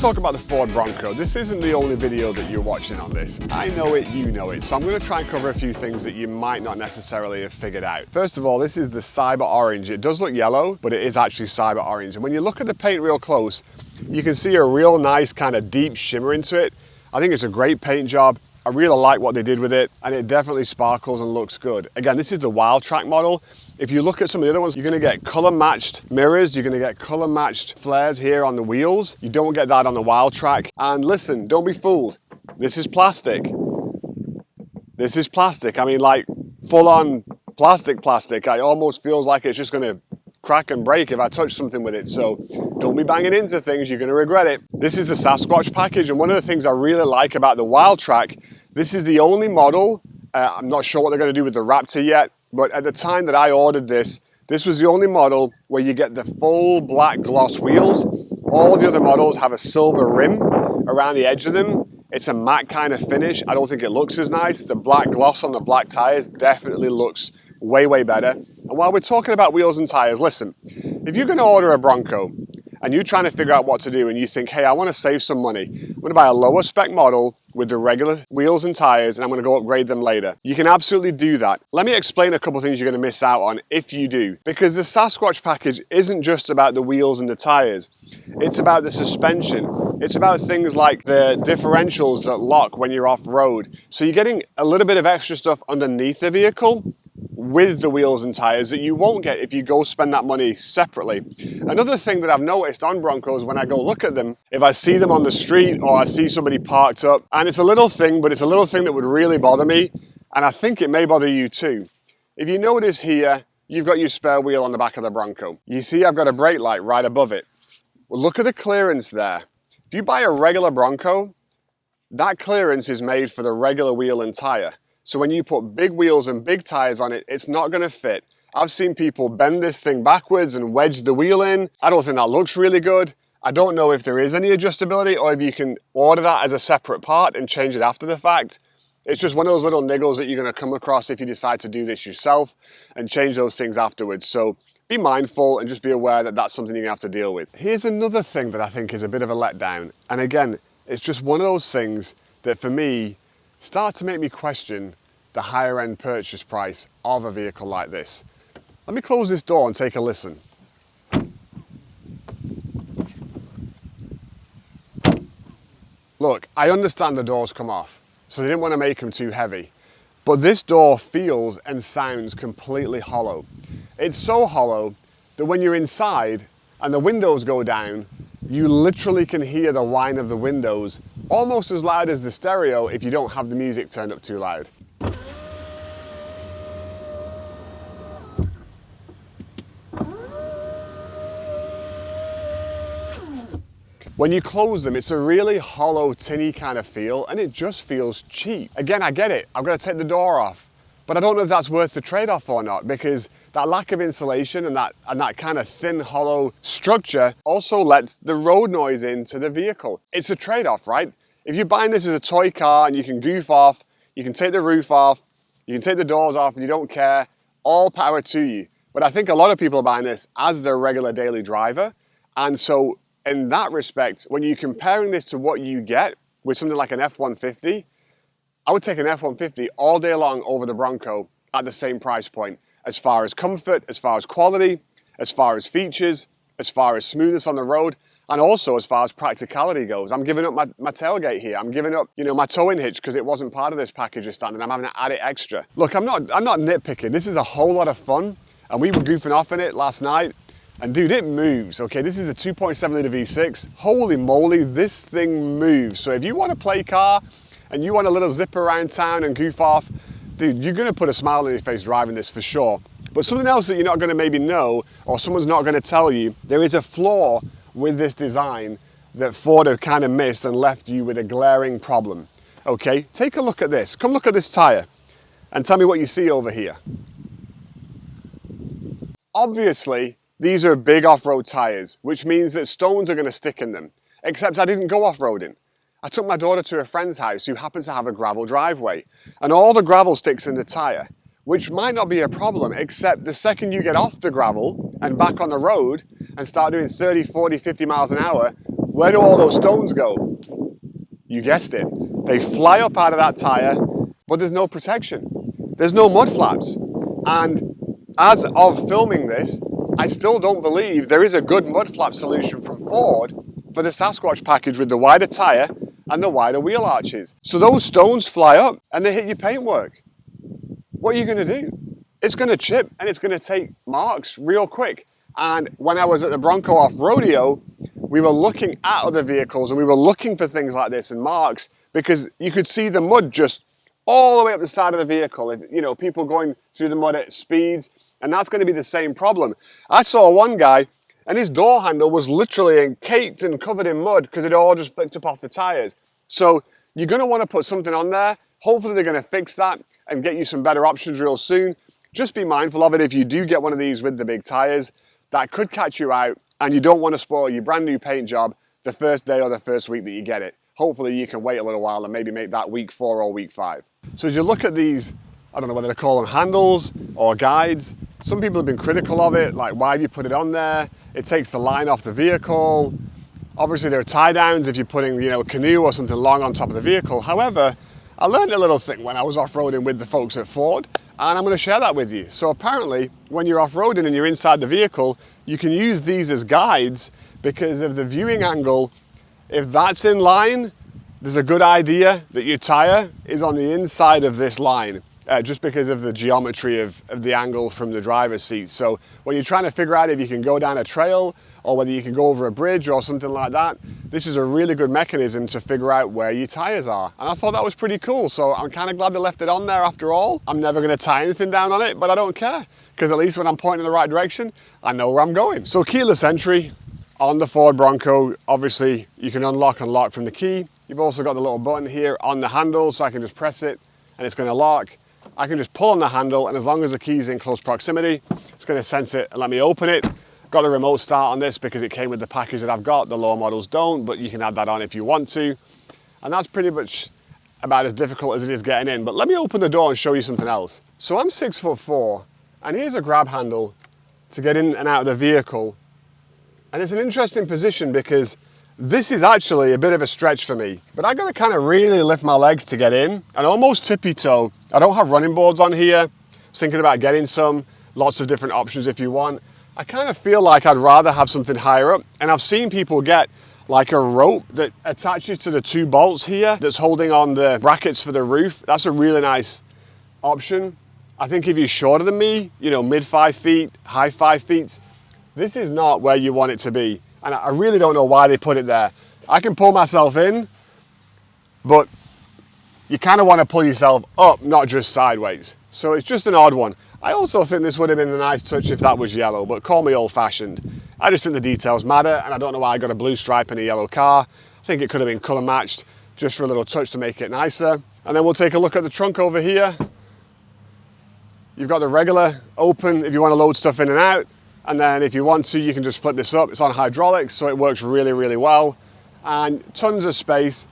talk about the Ford Bronco. This isn't the only video that you're watching on this. I know it, you know it. So I'm going to try and cover a few things that you might not necessarily have figured out. First of all, this is the cyber orange. It does look yellow, but it is actually cyber orange. And when you look at the paint real close, you can see a real nice kind of deep shimmer into it. I think it's a great paint job. I really like what they did with it, and it definitely sparkles and looks good. Again, this is the WILDTRAK model. If you look at some of the other ones, you're gonna get color matched mirrors, you're gonna get color matched flares here on the wheels. You don't get that on the WILDTRAK. And listen, don't be fooled. This is plastic. This is plastic. I mean, like full on plastic. It almost feels like it's just gonna crack and break if I touch something with it. So don't be banging into things, you're gonna regret it. This is the Sasquatch package, and one of the things I really like about the WILDTRAK, this is the only model, I'm not sure what they're gonna do with the Raptor yet, but at the time that I ordered this, this was the only model where you get the full black gloss wheels. All the other models have a silver rim around the edge of them. It's a matte kind of finish. I don't think it looks as nice. The black gloss on the black tires definitely looks way, way better. And while we're talking about wheels and tires, listen, if you're gonna order a Bronco and you're trying to figure out what to do and you think, hey, I wanna save some money, I'm gonna buy a lower spec model with the regular wheels and tires and I'm gonna go upgrade them later. You can absolutely do that. Let me explain a couple things you're gonna miss out on if you do. Because the Sasquatch package isn't just about the wheels and the tires. It's about the suspension. It's about things like the differentials that lock when you're off-road. So you're getting a little bit of extra stuff underneath the vehicle with the wheels and tires that you won't get if you go spend that money separately. Another thing that I've noticed on Broncos when I go look at them, if I see them on the street or I see somebody parked up, and it's a little thing, but it's a little thing that would really bother me, and I think it may bother you too. If you notice here, you've got your spare wheel on the back of the Bronco. You see I've got a brake light right above it. Well, look at the clearance there. If you buy a regular Bronco, that clearance is made for the regular wheel and tire. So when you put big wheels and big tires on it, it's not gonna fit. I've seen people bend this thing backwards and wedge the wheel in. I don't think that looks really good. I don't know if there is any adjustability or if you can order that as a separate part and change it after the fact. It's just one of those little niggles that you're gonna come across if you decide to do this yourself and change those things afterwards. So be mindful and just be aware that that's something you're gonna have to deal with. Here's another thing that I think is a bit of a letdown. And again, it's just one of those things that for me, start to make me question the higher end purchase price of a vehicle like this. Let me close this door and take a listen. Look, I understand the doors come off, so they didn't want to make them too heavy, but this door feels and sounds completely hollow. It's so hollow that when you're inside and the windows go down, you literally can hear the whine of the windows almost as loud as the stereo if you don't have the music turned up too loud. When you close them, it's a really hollow, tinny kind of feel, and it just feels cheap. Again, I get it, I've got to take the door off, but I don't know if that's worth the trade-off or not, because that lack of insulation and that kind of thin, hollow structure also lets the road noise into the vehicle. It's a trade-off, right? If you're buying this as a toy car and you can goof off, you can take the roof off, you can take the doors off and you don't care, all power to you. But I think a lot of people are buying this as their regular daily driver, and so in that respect, when you're comparing this to what you get with something like an F-150, I would take an F-150 all day long over the Bronco at the same price point, as far as comfort, as far as quality, as far as features, as far as smoothness on the road, and also as far as practicality goes. I'm giving up my tailgate here. I'm giving up, my towing hitch because it wasn't part of this package of standard. I'm having to add it extra. Look, I'm not nitpicking. This is a whole lot of fun, and we were goofing off in it last night. And dude, it moves, okay? This is a 2.7 litre V6. Holy moly, this thing moves. So if you want to play car and you want a little zip around town and goof off, dude, you're gonna put a smile on your face driving this for sure. But something else that you're not gonna maybe know, or someone's not gonna tell you, there is a flaw with this design that Ford have kind of missed and left you with a glaring problem. Okay, take a look at this. Come look at this tire and tell me what you see over here. Obviously, these are big off-road tires, which means that stones are gonna stick in them. Except I didn't go off-roading. I took my daughter to a friend's house who happens to have a gravel driveway, and all the gravel sticks in the tire, which might not be a problem, except the second you get off the gravel and back on the road and start doing 30, 40, 50 miles an hour, Where do all those stones go? You guessed it. They fly up out of that tire, but there's no protection. There's no mud flaps. And as of filming this, I still don't believe there is a good mud flap solution from Ford for the Sasquatch package with the wider tire and the wider wheel arches. So those stones fly up and they hit your paintwork. What are you going to do? It's going to chip and it's going to take marks real quick. And when I was at the Bronco off-rodeo, we were looking at other vehicles and we were looking for things like this and marks, because you could see the mud just all the way up the side of the vehicle. If, you know, people going through the mud at speeds, and that's going to be the same problem. I saw one guy and his door handle was literally caked and covered in mud because it all just flicked up off the tires. So you're going to want to put something on there. Hopefully they're going to fix that and get you some better options real soon. Just be mindful of it if you do get one of these with the big tires. That could catch you out, and you don't want to spoil your brand new paint job the first day or the first week that you get it. Hopefully you can wait a little while and maybe make that week 4 or week 5. So as you look at these, I don't know whether to call them handles or guides, some people have been critical of it, like why have you put it on there? It takes the line off the vehicle. Obviously there are tie downs if you're putting, you know, a canoe or something long on top of the vehicle. However, I learned a little thing when I was off-roading with the folks at Ford, and I'm going to share that with you. So apparently, when you're off-roading and you're inside the vehicle, you can use these as guides because of the viewing angle. If that's in line, there's a good idea that your tire is on the inside of this line, just because of the geometry of the angle from the driver's seat. So when you're trying to figure out if you can go down a trail or whether you can go over a bridge or something like that, this is a really good mechanism to figure out where your tires are. And I thought that was pretty cool. So I'm kind of glad they left it on there after all. I'm never going to tie anything down on it, but I don't care, because at least when I'm pointing in the right direction, I know where I'm going. So keyless entry on the Ford Bronco, obviously you can unlock and lock from the key. You've also got the little button here on the handle, so I can just press it and it's going to lock. I can just pull on the handle, and as long as the key's in close proximity, it's going to sense it and let me open it. Got a remote start on this because it came with the package that I've got. The lower models don't, but you can add that on if you want to. And that's pretty much about as difficult as it is getting in. But let me open the door and show you something else. So I'm 6'4", and here's a grab handle to get in and out of the vehicle. And it's an interesting position because this is actually a bit of a stretch for me, but I gotta kind of really lift my legs to get in and almost tippy toe. I don't have running boards on here. I was thinking about getting some, lots of different options if you want. I kind of feel like I'd rather have something higher up, and I've seen people get like a rope that attaches to the 2 bolts here that's holding on the brackets for the roof. That's a really nice option. I think if you're shorter than me, you know, mid 5 feet, high 5 feet, this is not where you want it to be. And I really don't know why they put it there. I can pull myself in, but you kind of want to pull yourself up, not just sideways. So it's just an odd one. I also think this would have been a nice touch if that was yellow, but call me old-fashioned. I just think the details matter, and I don't know why I got a blue stripe in a yellow car. I think it could have been color matched just for a little touch to make it nicer. And then we'll take a look at the trunk over here. You've got the regular open if you want to load stuff in and out. And then if you want to, you can just flip this up. It's on hydraulics, so it works really, really well. And tons of space.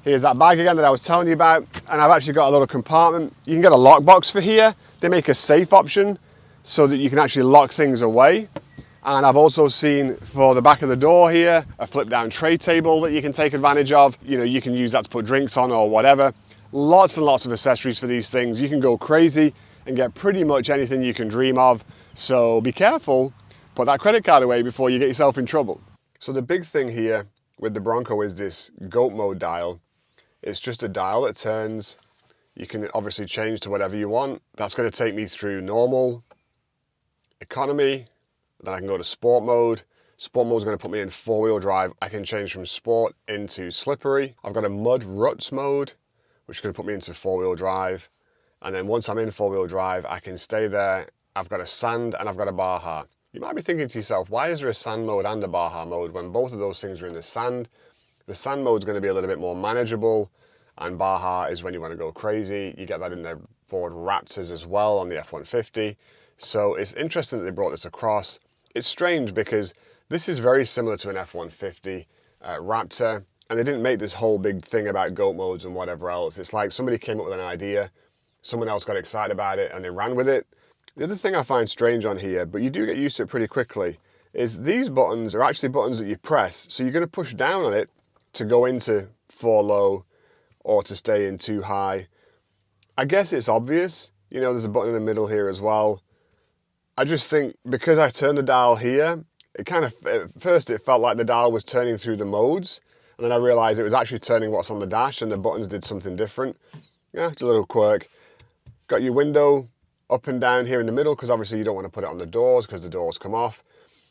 Here's that bag again that I was telling you about. And I've actually got a little compartment. You can get a lockbox for here. They make a safe option so that you can actually lock things away. And I've also seen for the back of the door here, a flip down tray table that you can take advantage of. You know, you can use that to put drinks on or whatever. Lots and lots of accessories for these things. You can go crazy and get pretty much anything you can dream of. So be careful, put that credit card away before you get yourself in trouble. So the big thing here with the Bronco is this GOAT mode dial. It's just a dial that turns. You can obviously change to whatever you want. That's going to take me through normal, economy, then I can go to sport mode. Sport mode is going to put me in 4-wheel drive. I can change from sport into slippery. I've got a mud ruts mode, which is going to put me into 4-wheel drive. And then once I'm in 4-wheel drive, I can stay there. I've got a sand and I've got a Baja. You might be thinking to yourself, why is there a sand mode and a Baja mode when both of those things are in the sand? The sand mode is going to be a little bit more manageable, and Baja is when you want to go crazy. You get that in the Ford Raptors as well on the F-150. So it's interesting that they brought this across. It's strange because this is very similar to an F-150 Raptor, and they didn't make this whole big thing about GOAT modes and whatever else. It's like somebody came up with an idea, someone else got excited about it, and they ran with it. The other thing I find strange on here, but you do get used to it pretty quickly, is these buttons are actually buttons that you press. So you're going to push down on it to go into 4 low or to stay in 2 high. I guess it's obvious. You know, there's a button in the middle here as well. I just think because I turned the dial here, it kind of, at first it felt like the dial was turning through the modes. And then I realized it was actually turning what's on the dash and the buttons did something different. Yeah, just a little quirk. Got your window up and down here in the middle because obviously you don't want to put it on the doors because the doors come off.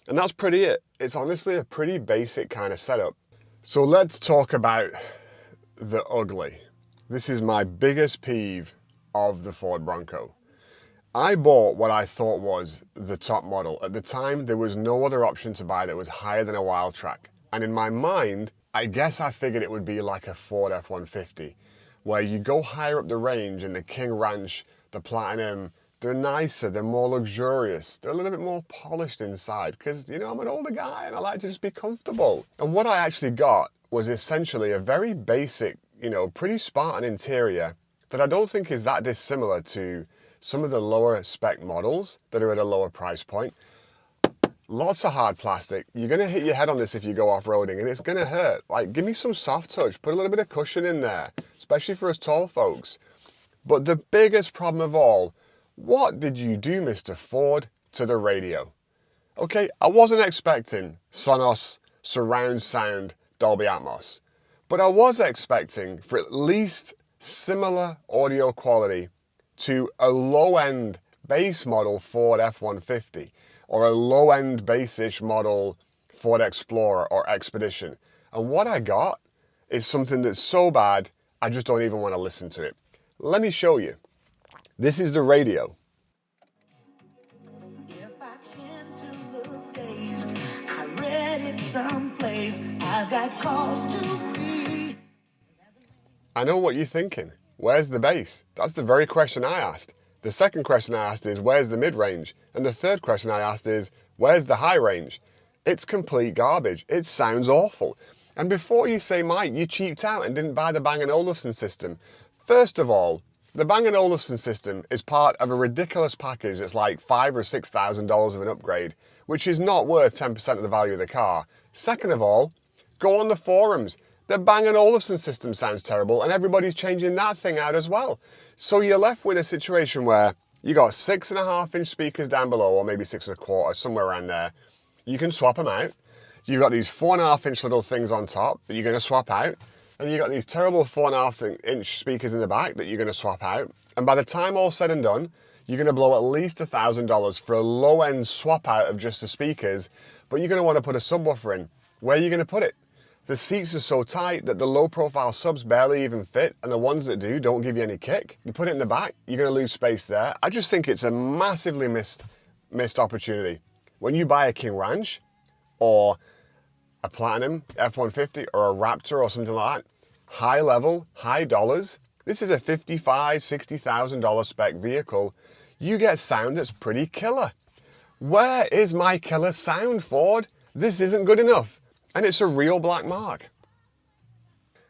And that's pretty it. It's honestly a pretty basic kind of setup. So let's talk about the ugly. This is my biggest peeve of the Ford Bronco. I bought what I thought was the top model. At the time, there was no other option to buy that was higher than a WILDTRAK. And in my mind, I guess I figured it would be like a Ford F-150, where you go higher up the range and the King Ranch, the Platinum, they're nicer, they're more luxurious, they're a little bit more polished inside because, you know, I'm an older guy and I like to just be comfortable. And what I actually got was essentially a very basic, you know, pretty Spartan interior that I don't think is that dissimilar to some of the lower spec models that are at a lower price point. Lots of hard plastic. You're going to hit your head on this if you go off-roading and it's going to hurt. Like, give me some soft touch, put a little bit of cushion in there, especially for us tall folks. But the biggest problem of all, what did you do, Mr. Ford, to the radio? Okay, I wasn't expecting Sonos, surround sound, Dolby Atmos, but I was expecting for at least similar audio quality to a low-end base model Ford F-150 or a low-end base-ish model Ford Explorer or Expedition. And what I got is something that's so bad, I just don't even want to listen to it. Let me show you. This is the radio. If I tend to look dazed, I read it someplace, I've got cause to be. I know what you're thinking. Where's the bass? That's the very question I asked. The second question I asked is, where's the mid-range? And the third question I asked is, where's the high range? It's complete garbage. It sounds awful. And before you say, Mike, you cheaped out and didn't buy the Bang & Olufsen system. First of all, the Bang & Olufsen system is part of a ridiculous package that's like $5,000 or $6,000 of an upgrade, which is not worth 10% of the value of the car. Second of all, go on the forums. The Bang & Olufsen system sounds terrible and everybody's changing that thing out as well. So you're left with a situation where you got 6.5-inch speakers down below, or maybe 6 1/4, somewhere around there. You can swap them out. You've got these 4.5-inch little things on top that you're going to swap out. And you've got these terrible 4.5-inch speakers in the back that you're going to swap out. And by the time all's said and done, you're going to blow at least $1,000 for a low-end swap out of just the speakers, but you're going to want to put a subwoofer in. Where are you going to put it? The seats are so tight that the low-profile subs barely even fit, and the ones that do don't give you any kick. You put it in the back, you're going to lose space there. I just think it's a massively missed opportunity. When you buy a King Ranch, or a Platinum F-150 or a Raptor or something like that, high level, high dollars. This is a $55,000, $60,000 spec vehicle. You get sound that's pretty killer. Where is my killer sound, Ford? This isn't good enough. And it's a real black mark.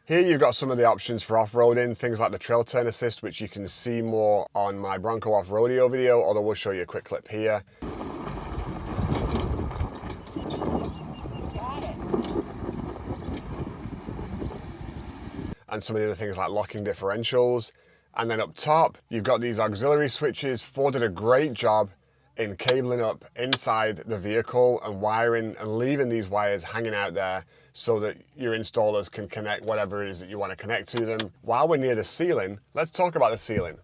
Here you've got some of the options for off-roading, things like the trail turn assist, which you can see more on my Bronco off-rodeo video, although we'll show you a quick clip here. And some of the other things like locking differentials. And then up top, you've got these auxiliary switches. Ford did a great job in cabling up inside the vehicle and wiring and leaving these wires hanging out there so that your installers can connect whatever it is that you want to connect to them. While we're near the ceiling, let's talk about the ceiling.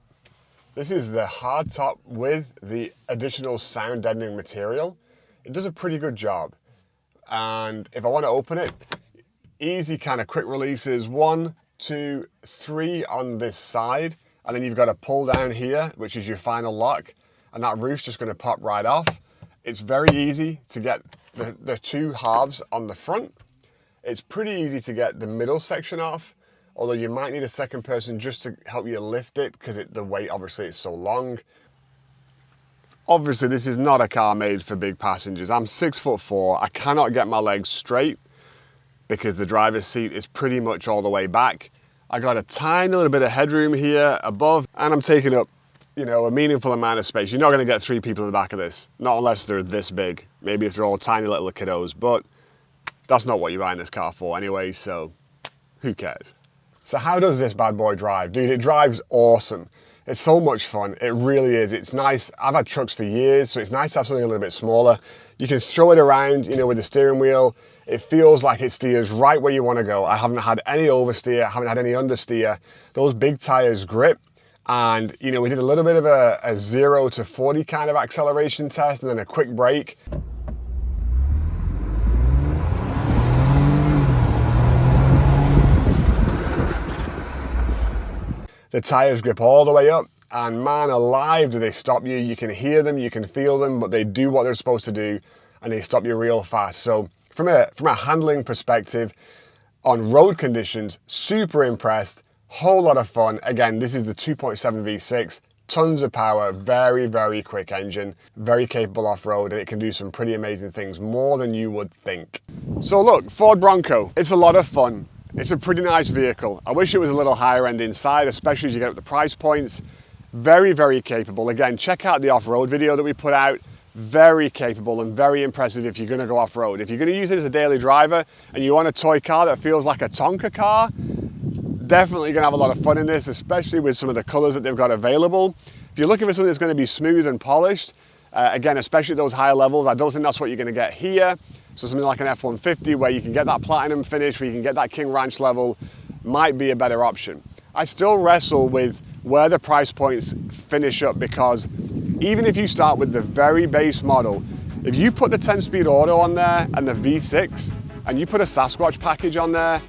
This is the hard top with the additional sound deadening material. It does a pretty good job. And if I want to open it, easy kind of quick releases, 1, 2, 3 on this side, and then you've got to pull down here, which is your final lock, and that roof's just going to pop right off. It's very easy to get the two halves on the front. It's pretty easy to get the middle section off, although you might need a second person just to help you lift it because the weight obviously is so long. Obviously this is not a car made for big passengers. I'm 6'4", I cannot get my legs straight because the driver's seat is pretty much all the way back. I got a tiny little bit of headroom here above, and I'm taking up you know, a meaningful amount of space. You're not going to get 3 people in the back of this, not unless they're this big. Maybe if they're all tiny little kiddos, but that's not what you're buying this car for anyway, so who cares? So how does this bad boy drive? Dude, it drives awesome. It's so much fun. It really is. It's nice. I've had trucks for years, so it's nice to have something a little bit smaller. You can throw it around, you know, with the steering wheel. It feels like it steers right where you want to go. I haven't had any oversteer, I haven't had any understeer. Those big tires grip. And, you know, we did a little bit of a 0 to 40 kind of acceleration test and then a quick brake. The tires grip all the way up, and man alive, do they stop you. You can hear them, you can feel them, but they do what they're supposed to do, and they stop you real fast. So from a handling perspective, on road conditions, super impressed, whole lot of fun. Again, this is the 2.7 V6, tons of power, very, very quick engine, very capable off-road, and it can do some pretty amazing things, more than you would think. So look, Ford Bronco, it's a lot of fun. It's a pretty nice vehicle. I wish it was a little higher end inside, especially as you get up the price points. Very, very capable. Again, check out the off-road video that we put out. Very capable and very impressive if you're gonna go off-road. If you're gonna use it as a daily driver and you want a toy car that feels like a Tonka car, definitely gonna have a lot of fun in this, especially with some of the colors that they've got available. If you're looking for something that's gonna be smooth and polished, again, especially at those higher levels, I don't think that's what you're gonna get here. So something like an F-150 where you can get that platinum finish, where you can get that King Ranch level, might be a better option. I still wrestle with where the price points finish up, because even if you start with the very base model, if you put the 10-speed auto on there and the V6, and you put a Sasquatch package on there,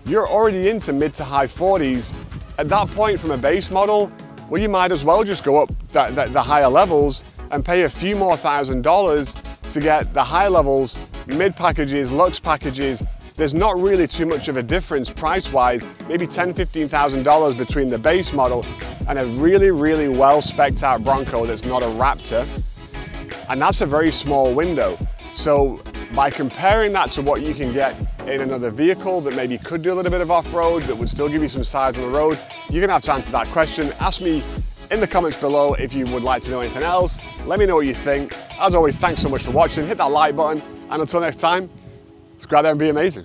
you're already into mid to high 40s. At that point, from a base model, well, you might as well just go up the higher levels and pay a few more $1,000s to get the high levels, mid packages, luxe packages. There's not really too much of a difference price-wise, maybe $10,000, $15,000 between the base model and a really, really well spec'd out Bronco that's not a Raptor. And that's a very small window. So by comparing that to what you can get in another vehicle that maybe could do a little bit of off-road, that would still give you some size on the road, you're gonna have to answer that question. Ask me in the comments below if you would like to know anything else. Let me know what you think. As always, thanks so much for watching. Hit that like button, and until next time, let's go out there and be amazing.